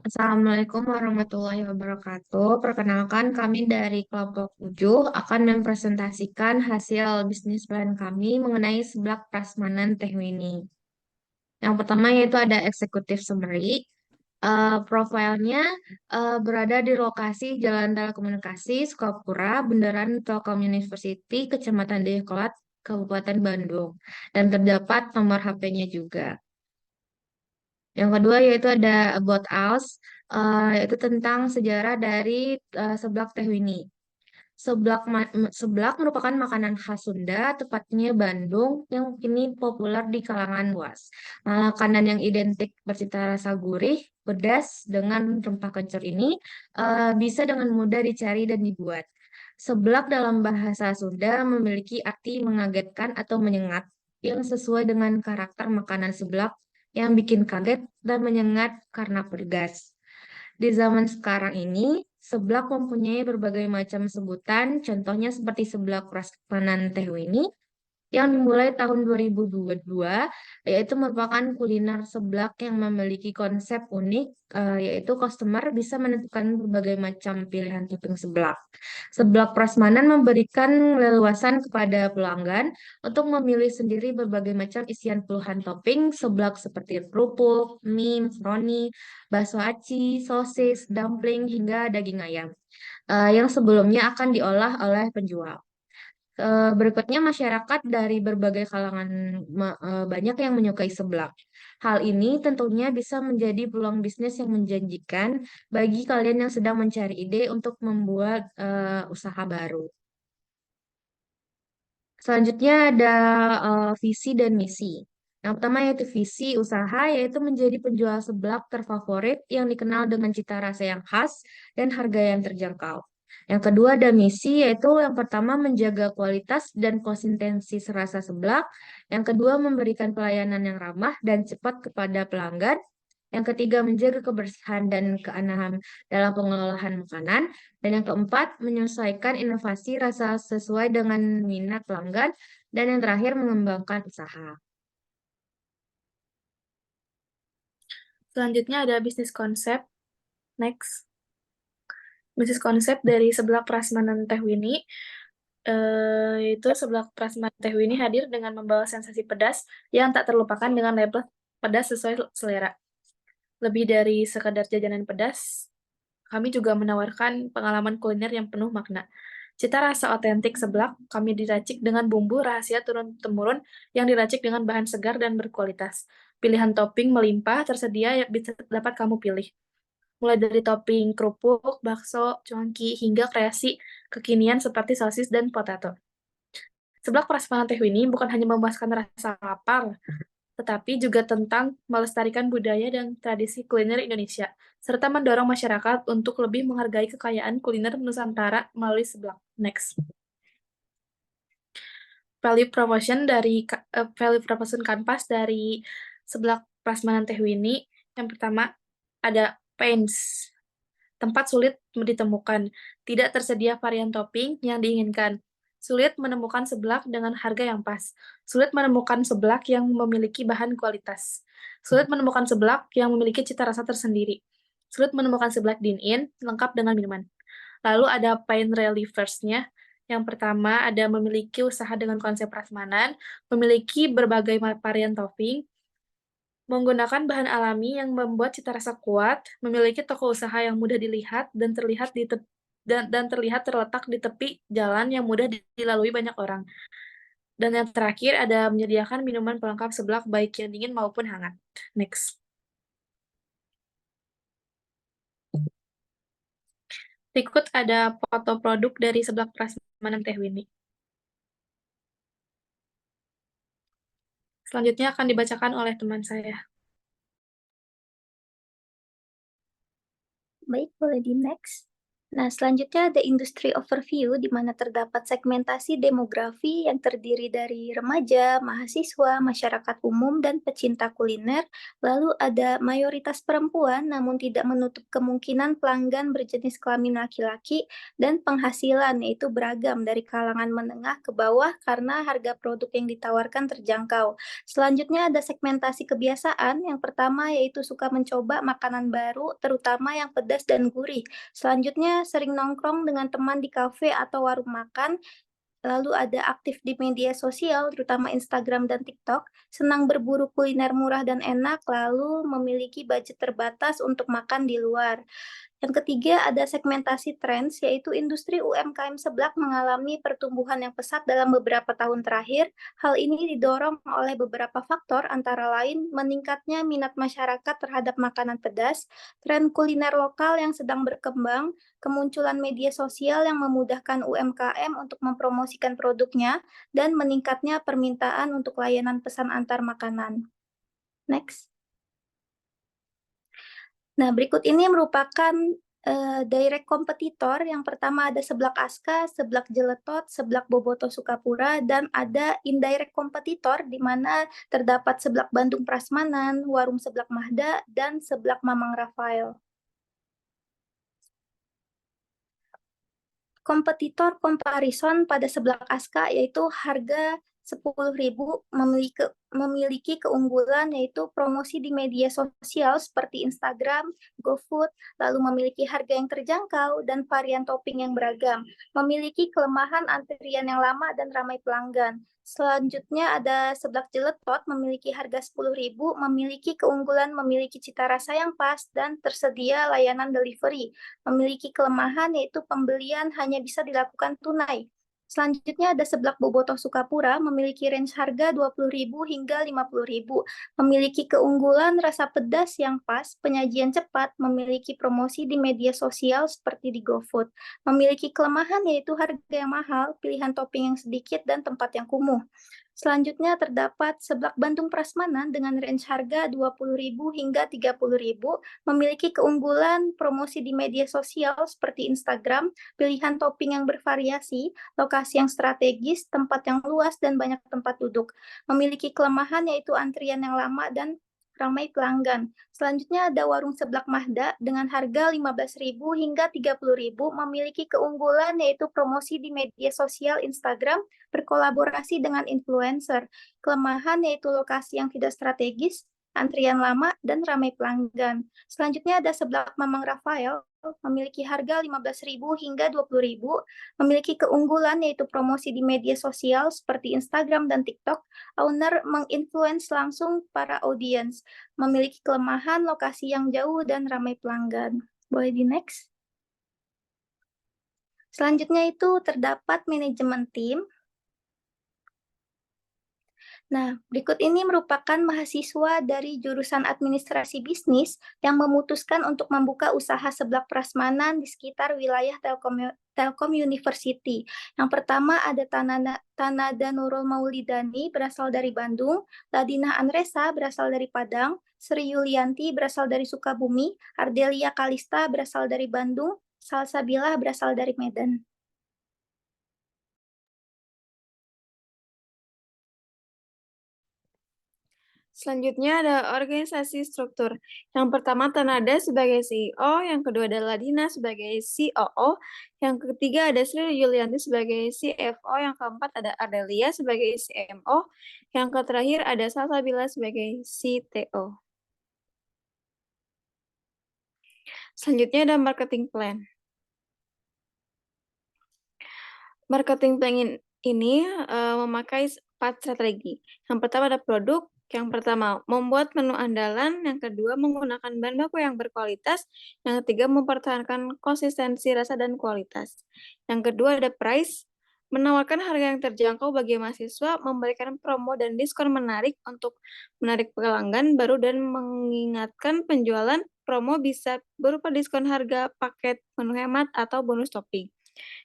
Assalamualaikum warahmatullahi wabarakatuh. Perkenalkan, kami dari kelompok 7 akan mempresentasikan hasil bisnis plan kami mengenai seblak prasmanan Teh Winnie. Yang pertama yaitu ada eksekutif summary. Profilnya berada di lokasi Jalan Telekomunikasi, Sukapura, Bundaran Telkom University, Kecamatan Dayakolot, Kabupaten Bandung. Dan terdapat nomor HP-nya juga. Yang kedua yaitu ada About Us, yaitu tentang sejarah dari seblak Teh Winnie. Seblak merupakan makanan khas Sunda, tepatnya Bandung, yang kini populer di kalangan luas. Makanan yang identik bercita rasa gurih, pedas, dengan rempah kencur ini bisa dengan mudah dicari dan dibuat. Seblak dalam bahasa Sunda memiliki arti mengagetkan atau menyengat yang sesuai dengan karakter makanan seblak yang bikin kaget dan menyengat karena pedas. Di zaman sekarang ini, seblak mempunyai berbagai macam sebutan, contohnya seperti seblak prasmanan Teh Winnie yang dimulai tahun 2022, yaitu merupakan kuliner seblak yang memiliki konsep unik, yaitu customer bisa menentukan berbagai macam pilihan topping seblak. Seblak prasmanan memberikan leluasan kepada pelanggan untuk memilih sendiri berbagai macam isian puluhan topping seblak seperti kerupuk, mie, makaroni, bakso aci, sosis, dumpling, hingga daging ayam, yang sebelumnya akan diolah oleh penjual. Berikutnya masyarakat dari berbagai kalangan banyak yang menyukai seblak. Hal ini tentunya bisa menjadi peluang bisnis yang menjanjikan bagi kalian yang sedang mencari ide untuk membuat usaha baru. Selanjutnya ada visi dan misi. Yang pertama yaitu visi usaha, yaitu menjadi penjual seblak terfavorit yang dikenal dengan cita rasa yang khas dan harga yang terjangkau. Yang kedua ada misi, yaitu yang pertama menjaga kualitas dan konsistensi serasa seblak. Yang kedua memberikan pelayanan yang ramah dan cepat kepada pelanggan. Yang ketiga menjaga kebersihan dan keanehan dalam pengelolaan makanan. Dan yang keempat, menyesuaikan inovasi rasa sesuai dengan minat pelanggan. Dan yang terakhir, mengembangkan usaha. Selanjutnya ada bisnis konsep. Next. Bisnis konsep dari seblak prasmanan Teh Winnie, yaitu seblak prasmanan Teh Winnie hadir dengan membawa sensasi pedas yang tak terlupakan dengan label pedas sesuai selera. Lebih dari sekadar jajanan pedas, kami juga menawarkan pengalaman kuliner yang penuh makna. Cita rasa otentik seblak kami diracik dengan bumbu rahasia turun-temurun yang diracik dengan bahan segar dan berkualitas. Pilihan topping melimpah tersedia yang bisa dapat kamu pilih. Mulai dari topping kerupuk, bakso, cuanki, hingga kreasi kekinian seperti sosis dan potato. Seblak prasmanan Teh Winnie bukan hanya memuaskan rasa lapar, tetapi juga tentang melestarikan budaya dan tradisi kuliner Indonesia, serta mendorong masyarakat untuk lebih menghargai kekayaan kuliner Nusantara melalui seblak. Next. Value proposition kanvas dari seblak prasmanan Teh Winnie. Yang pertama, ada pains. Tempat sulit ditemukan. Tidak tersedia varian topping yang diinginkan. Sulit menemukan seblak dengan harga yang pas. Sulit menemukan seblak yang memiliki bahan kualitas. Sulit menemukan seblak yang memiliki cita rasa tersendiri. Sulit menemukan seblak dine-in, lengkap dengan minuman. Lalu ada pain relievers-nya. Yang pertama ada memiliki usaha dengan konsep prasmanan, memiliki berbagai varian topping, menggunakan bahan alami yang membuat cita rasa kuat, memiliki toko usaha yang mudah dilihat dan terlihat terletak di tepi jalan yang mudah dilalui banyak orang. Dan yang terakhir ada menyediakan minuman pelengkap seblak baik yang dingin maupun hangat. Next. Berikut ada foto produk dari seblak prasmanan Teh Winnie. Selanjutnya akan dibacakan oleh teman saya. Baik, boleh di next. Nah, selanjutnya ada industri overview, di mana terdapat segmentasi demografi yang terdiri dari remaja, mahasiswa, masyarakat umum, dan pecinta kuliner. Lalu ada mayoritas perempuan, namun tidak menutup kemungkinan pelanggan berjenis kelamin laki-laki, dan penghasilan, yaitu beragam dari kalangan menengah ke bawah karena harga produk yang ditawarkan terjangkau. Selanjutnya ada segmentasi kebiasaan. Yang pertama yaitu suka mencoba makanan baru, terutama yang pedas dan gurih. Selanjutnya, sering nongkrong dengan teman di kafe atau warung makan, lalu ada aktif di media sosial, terutama Instagram dan TikTok, senang berburu kuliner murah dan enak, lalu memiliki budget terbatas untuk makan di luar. Yang ketiga ada segmentasi trends, yaitu industri UMKM seblak mengalami pertumbuhan yang pesat dalam beberapa tahun terakhir. Hal ini didorong oleh beberapa faktor, antara lain meningkatnya minat masyarakat terhadap makanan pedas, tren kuliner lokal yang sedang berkembang, kemunculan media sosial yang memudahkan UMKM untuk mempromosikan produknya, dan meningkatnya permintaan untuk layanan pesan antar makanan. Next. Nah, berikut ini merupakan direct kompetitor. Yang pertama ada Seblak Aska, Seblak Jeletot, Seblak Boboto Sukapura, dan ada indirect kompetitor di mana terdapat Seblak Bandung Prasmanan, Warung Seblak Mahda, dan Seblak Mamang Rafael. Kompetitor comparison pada Seblak Aska yaitu harga 10.000 memiliki keunggulan yaitu promosi di media sosial seperti Instagram, GoFood, lalu memiliki harga yang terjangkau dan varian topping yang beragam. Memiliki kelemahan antrian yang lama dan ramai pelanggan. Selanjutnya ada Seblak Jeletot memiliki harga 10.000, memiliki keunggulan memiliki cita rasa yang pas dan tersedia layanan delivery. Memiliki kelemahan yaitu pembelian hanya bisa dilakukan tunai. Selanjutnya ada Seblak Bobotoh Sukapura, memiliki range harga 20.000 hingga 50.000. Memiliki keunggulan rasa pedas yang pas, penyajian cepat, memiliki promosi di media sosial seperti di GoFood. Memiliki kelemahan yaitu harga yang mahal, pilihan topping yang sedikit, dan tempat yang kumuh. Selanjutnya terdapat Seblak Bandung Prasmanan dengan range harga 20.000 hingga 30.000, memiliki keunggulan promosi di media sosial seperti Instagram, pilihan topping yang bervariasi, lokasi yang strategis, tempat yang luas, dan banyak tempat duduk. Memiliki kelemahan yaitu antrian yang lama dan ramai pelanggan. Selanjutnya ada Warung Seblak Mahda dengan harga 15.000 hingga 30.000, memiliki keunggulan yaitu promosi di media sosial Instagram, berkolaborasi dengan influencer. Kelemahan yaitu lokasi yang tidak strategis, antrian lama, dan ramai pelanggan. Selanjutnya ada Seblak Mamang Rafael, memiliki harga 15.000 hingga 20.000, memiliki keunggulan yaitu promosi di media sosial seperti Instagram dan TikTok, owner menginfluence langsung para audiens, memiliki kelemahan lokasi yang jauh dan ramai pelanggan. Boleh di next? Selanjutnya itu terdapat manajemen tim. Nah, berikut ini merupakan mahasiswa dari jurusan administrasi bisnis yang memutuskan untuk membuka usaha seblak prasmanan di sekitar wilayah Telkom University. Yang pertama ada Tanada Nurul Maulidani berasal dari Bandung, Ladinah Anresa berasal dari Padang, Sri Yulianti berasal dari Sukabumi, Ardelia Kalista berasal dari Bandung, Salsabila berasal dari Medan. Selanjutnya ada organisasi struktur. Yang pertama Tanada sebagai CEO, yang kedua ada Ladina sebagai COO, yang ketiga ada Sri Yulianti sebagai CFO, yang keempat ada Ardelia sebagai CMO, yang terakhir ada Salsabila sebagai CTO. Selanjutnya ada marketing plan. Marketing plan ini memakai 4 strategi. Yang pertama ada produk. Yang pertama, membuat menu andalan. Yang kedua, menggunakan bahan baku yang berkualitas. Yang ketiga, mempertahankan konsistensi rasa dan kualitas. Yang kedua, ada price. Menawarkan harga yang terjangkau bagi mahasiswa, memberikan promo dan diskon menarik untuk menarik pelanggan baru dan mengingatkan penjualan. Promo bisa berupa diskon harga, paket, menu hemat, atau bonus topping.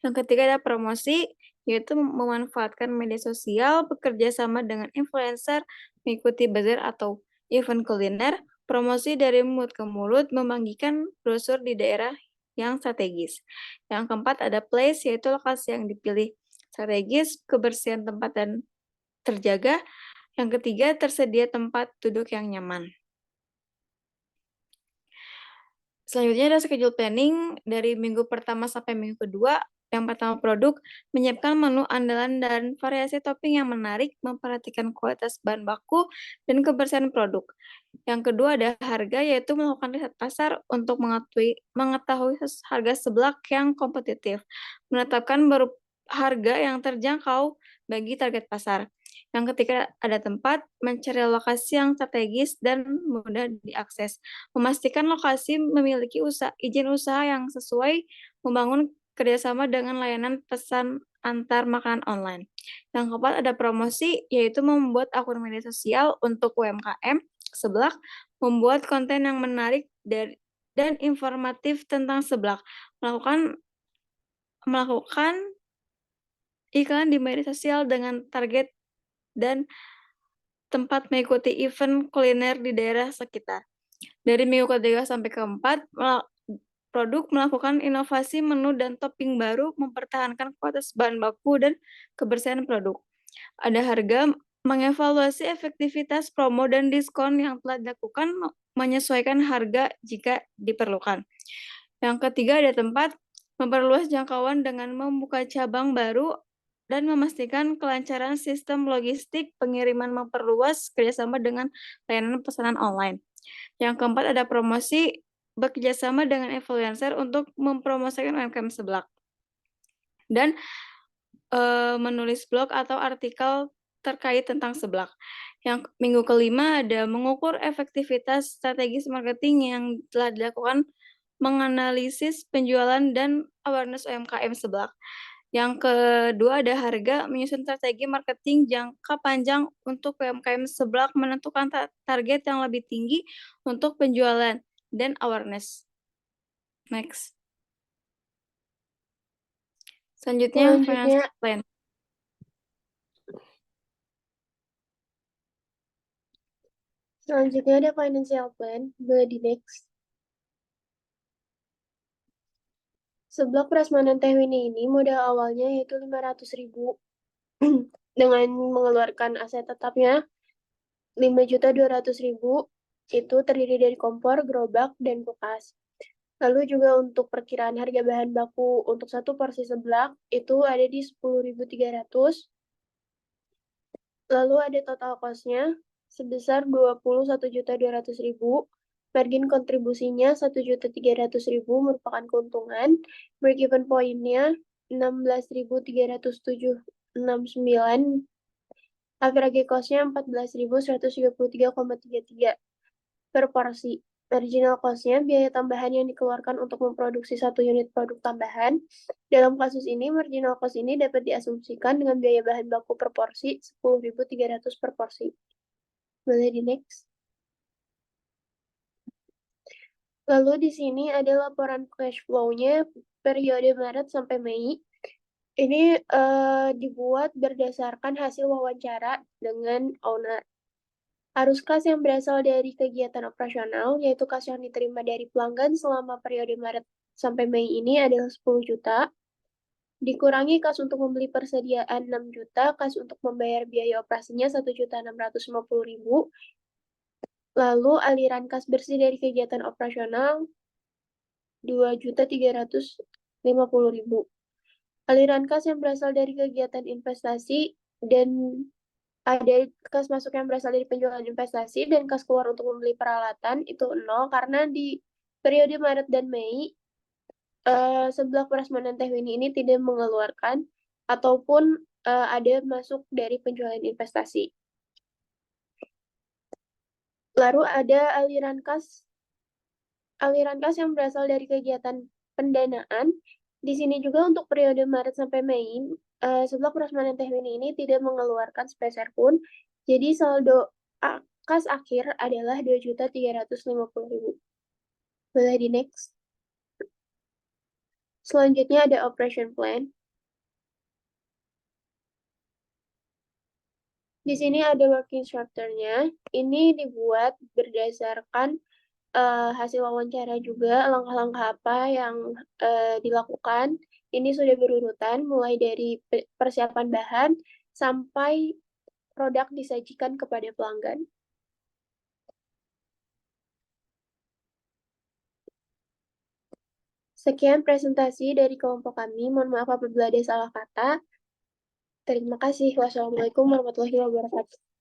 Yang ketiga ada promosi, yaitu memanfaatkan media sosial, bekerja sama dengan influencer, mengikuti bazar atau event kuliner, promosi dari mulut ke mulut, membagikan brosur di daerah yang strategis. Yang keempat ada place, yaitu lokasi yang dipilih strategis, kebersihan tempat dan terjaga. Yang ketiga, tersedia tempat duduk yang nyaman. Selanjutnya ada schedule planning dari minggu pertama sampai minggu kedua. Yang pertama, produk, menyiapkan menu andalan dan variasi topping yang menarik, memperhatikan kualitas bahan baku dan kebersihan produk. Yang kedua ada harga, yaitu melakukan riset pasar untuk mengetahui harga seblak yang kompetitif, menetapkan harga yang terjangkau bagi target pasar. Yang ketiga ada tempat, mencari lokasi yang strategis dan mudah diakses, memastikan lokasi memiliki izin usaha yang sesuai, membangun kerjasama dengan layanan pesan antar makanan online. Yang keempat ada promosi, yaitu membuat akun media sosial untuk UMKM seblak, membuat konten yang menarik dan informatif tentang seblak, melakukan iklan di media sosial dengan target dan tempat mengikuti event kuliner di daerah sekitar. Dari minggu ketiga sampai keempat, produk melakukan inovasi menu dan topping baru, mempertahankan kualitas bahan baku dan kebersihan produk. Ada harga, mengevaluasi efektivitas promo dan diskon yang telah dilakukan, menyesuaikan harga jika diperlukan. Yang ketiga ada tempat, memperluas jangkauan dengan membuka cabang baru dan memastikan kelancaran sistem logistik pengiriman, memperluas kerjasama dengan layanan pesanan online. Yang keempat ada promosi, bekerjasama dengan influencer untuk mempromosikan UMKM seblak. Dan menulis blog atau artikel terkait tentang seblak. Yang minggu kelima ada mengukur efektivitas strategis marketing yang telah dilakukan, menganalisis penjualan dan awareness UMKM seblak. Yang kedua ada harga, menyusun strategi marketing jangka panjang untuk UMKM seblak, menentukan target yang lebih tinggi untuk penjualan dan awareness. Next. Selanjutnya financial plan. Selanjutnya ada financial plan, boleh di next. Seblak Prasmanan Tehwini ini modal awalnya yaitu 500.000 dengan mengeluarkan aset tetapnya 5.200.000, itu terdiri dari kompor, gerobak, dan kulkas. Lalu juga untuk perkiraan harga bahan baku untuk satu porsi seblak itu ada di 10.300. Lalu ada total cost-nya sebesar 21.200.000. Margin kontribusinya 1.300.000 merupakan keuntungan. Break-even point-nya 16.369. Average cost-nya 14.133,33 per porsi. Marginal cost-nya biaya tambahan yang dikeluarkan untuk memproduksi satu unit produk tambahan. Dalam kasus ini, marginal cost ini dapat diasumsikan dengan biaya bahan baku per porsi 10.300 per porsi. Boleh di next. Lalu di sini ada laporan cash flow-nya periode Maret sampai Mei. Ini dibuat berdasarkan hasil wawancara dengan owner. Arus kas yang berasal dari kegiatan operasional, yaitu kas yang diterima dari pelanggan selama periode Maret sampai Mei ini adalah 10 juta. Dikurangi kas untuk membeli persediaan 6 juta, kas untuk membayar biaya operasinya 1.650.000. Lalu aliran kas bersih dari kegiatan operasional 2.350.000. Aliran kas yang berasal dari kegiatan investasi dan ada kas masuk yang berasal dari penjualan investasi dan kas keluar untuk membeli peralatan itu 0, karena di periode Maret dan Mei seblak Prasmanan Tehwini ini tidak mengeluarkan ataupun ada masuk dari penjualan investasi. Lalu ada aliran kas yang berasal dari kegiatan pendanaan. Di sini juga untuk periode Maret sampai Mei, seblak Prasmanan Tehwini ini tidak mengeluarkan sepeser pun. Jadi saldo kas akhir adalah 2.350.000. Boleh di next. Selanjutnya ada operation plan. Di sini ada working structure-nya. Ini dibuat berdasarkan hasil wawancara juga langkah-langkah apa yang dilakukan. Ini sudah berurutan mulai dari persiapan bahan sampai produk disajikan kepada pelanggan. Sekian presentasi dari kelompok kami. Mohon maaf apabila ada salah kata. Terima kasih. Wassalamualaikum warahmatullahi wabarakatuh.